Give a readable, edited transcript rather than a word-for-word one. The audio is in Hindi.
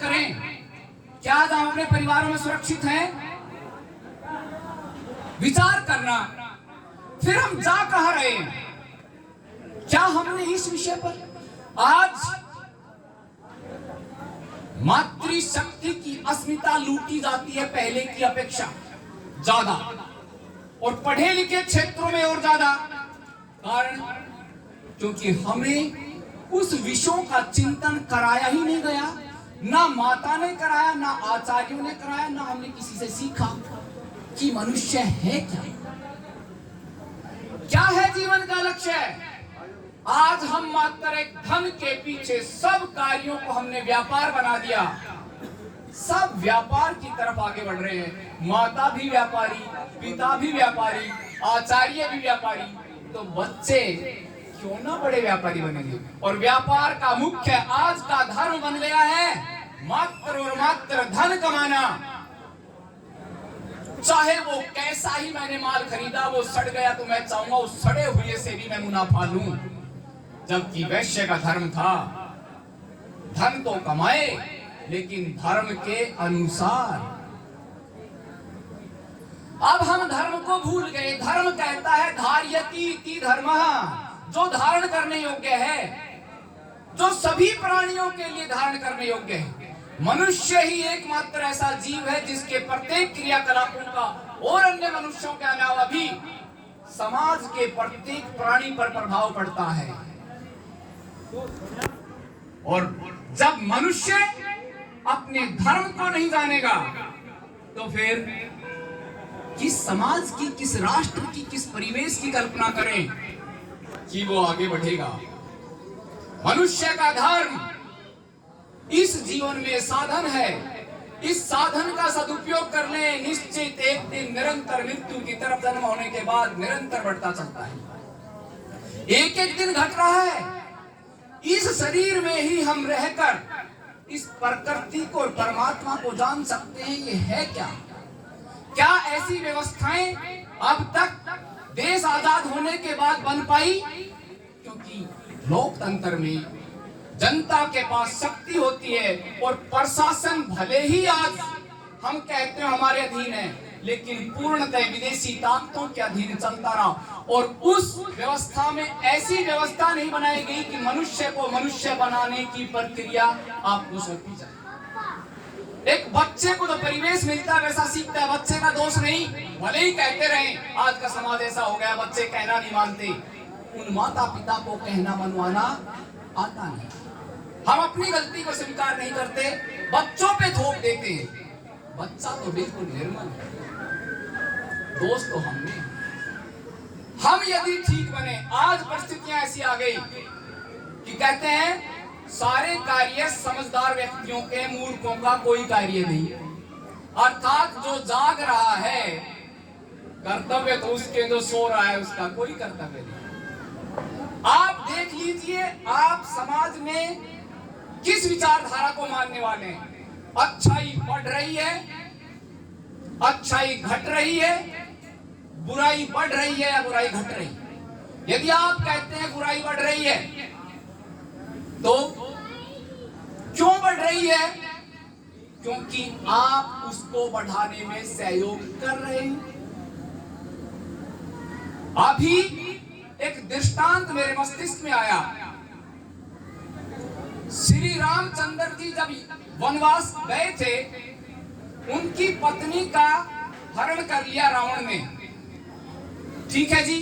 करें, क्या आज हम अपने परिवारों में सुरक्षित हैं? विचार करना, फिर हम जा कहां रहे हैं? क्या हमने इस विषय पर आज मातृशक्ति की अस्मिता लूटी जाती है पहले की अपेक्षा ज्यादा, और पढ़े लिखे क्षेत्रों में और ज्यादा। कारण क्योंकि हमें उस विषयों का चिंतन कराया ही नहीं गया, ना माता ने कराया, ना आचार्यों ने कराया, ना हमने किसी से सीखा कि मनुष्य है क्या, क्या है जीवन का लक्ष्य। आज हम मात्र एक धन के पीछे सब कार्यों को हमने व्यापार बना दिया, सब व्यापार की तरफ आगे बढ़ रहे हैं। माता भी व्यापारी, पिता भी व्यापारी, आचार्य भी व्यापारी, तो बच्चे क्यों ना बड़े व्यापारी बनेंगे। और व्यापार का मुख्य आज का धर्म बन गया है मात्र और मात्र धन कमाना। चाहे वो कैसा ही मैंने माल खरीदा, वो सड़ गया तो मैं चाहूंगा उस सड़े हुए से भी मैं मुनाफा लूं। जबकि वैश्य का धर्म था धन तो कमाए लेकिन धर्म के अनुसार। अब हम धर्म को भूल गए। धर्म कहता है धार्यति इति धर्मः, जो धारण करने योग्य है, जो सभी प्राणियों के लिए धारण करने योग्य है। मनुष्य ही एकमात्र ऐसा जीव है जिसके प्रत्येक क्रियाकलापों का और अन्य मनुष्यों के अलावा भी समाज के प्रत्येक प्राणी पर प्रभाव पड़ता है। और जब मनुष्य अपने धर्म को नहीं जानेगा तो फिर किस समाज की, किस राष्ट्र की, किस परिवेश की कल्पना करें कि वो आगे बढ़ेगा। मनुष्य का धर्म इस जीवन में साधन है, इस साधन का सदुपयोग कर ले, निश्चित एक दिन निरंतर मृत्यु की तरफ जन्म होने के बाद निरंतर बढ़ता चलता है। एक एक दिन घट रहा है। इस शरीर में ही हम रहकर इस प्रकृति को और परमात्मा को जान सकते हैं। ये है क्या? क्या ऐसी व्यवस्थाएं अब तक देश आजाद होने के बाद बन पाई? क्योंकि लोकतंत्र में जनता के पास शक्ति होती है और प्रशासन भले ही आज हम कहते हैं हमारे अधीन है, लेकिन पूर्णतः विदेशी ताकतों के अधीन चलता रहा। और उस व्यवस्था में ऐसी व्यवस्था नहीं बनाई गई कि मनुष्य को मनुष्य बनाने की प्रक्रिया आपको सौंपी जाए। एक बच्चे को तो परिवेश मिलता है वैसा सीखता है, बच्चे का दोष नहीं। भले ही कहते रहे आज का समाज ऐसा हो गया, बच्चे कहना नहीं मानते, उन माता पिता को कहना मनवाना आता नहीं। हम अपनी गलती को स्वीकार नहीं करते, बच्चों पे थोप देते हैं। बच्चा तो बिल्कुल निर्मल है, दोस्त तो हमने। हम यदि ठीक बने, आज परिस्थितियां ऐसी आ गई कि कहते हैं सारे कार्य समझदार व्यक्तियों के, मूर्खों का कोई कार्य नहीं। अर्थात जो जाग रहा है कर्तव्य तो उसके, जो सो रहा है उसका कोई कर्तव्य नहीं। आप देख लीजिए, आप समाज में किस विचारधारा को मानने वाले हैं? अच्छाई बढ़ रही है, अच्छाई घट रही है, बुराई बढ़ रही है या बुराई घट रही है? यदि आप कहते हैं बुराई बढ़ रही है तो क्यों बढ़ रही है? क्योंकि आप उसको बढ़ाने में सहयोग कर रहे हैं। अभी एक दृष्टांत मेरे मस्तिष्क में आया। श्री रामचंद्र जी जब वनवास गए थे, उनकी पत्नी का हरण कर लिया रावण ने। ठीक है जी।